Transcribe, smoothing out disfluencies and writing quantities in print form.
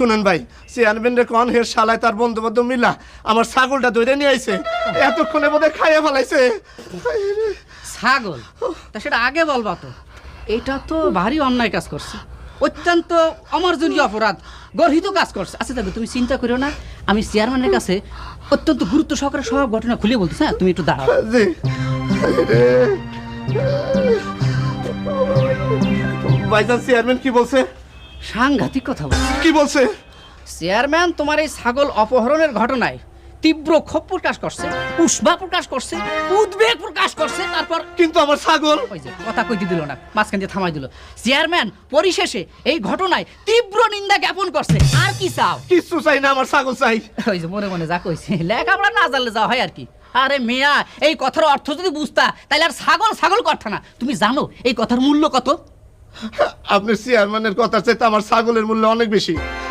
শুনেন ভাই, চেয়ারম্যানের কন হের শালায় তার বন্ধু বান্ধব মিলা আমার ছাগলটা ধরে নিয়ে আইছে, এতক্ষণে বোধহয় খাইয়ে ফেলাইছে। ছাগল? তা সেটা আগে বলবা তো। এটা তো ভারী অন্যায় কাজ করছে, অত্যন্ত অমার্জনীয় অপরাধ, গর্হিত কাজ করছে। আচ্ছা দেখো, তুমি চিন্তা করো না, আমি চেয়ারম্যানের কাছে অত্যন্ত গুরুত্ব সহকারে সব ঘটনা খুলে বলতেছি। হ্যাঁ, তুমি একটু দাঁড়াও। জি। ভাইজান, চেয়ারম্যান কি বলছে? সাংঘাতিক কথা বল। কি বলছে? চেয়ারম্যান তোমার এই ছাগল অপহরণের ঘটনায় তীব্র ক্ষোভ প্রকাশ করছে, উষ্মা প্রকাশ করছে, উদ্বেগ প্রকাশ করছে। তারপর কিন্তু আমার ছাগল। ওই যে কথা কইতে দিল না, মাঝখান দিয়ে থামাই দিল। চেয়ারম্যান পরিশেষে এই ঘটনায় তীব্র নিন্দা জ্ঞাপন করছে। আর কি চাও? কিচ্ছু চাই না, আমার ছাগল চাই। ওই যে মনে মনে যা কইছে, লেখাপড়া না জানলে যা হয় আর কি। আরে মিয়া, এই কথার অর্থ যদি বুঝতা তাহলে আর ছাগল ছাগল করতা না। তুমি জানো এই কথার মূল্য কত? আপনার চেয়ারম্যানের কথার চাইতে আমার ছাগলের মূল্য অনেক বেশি।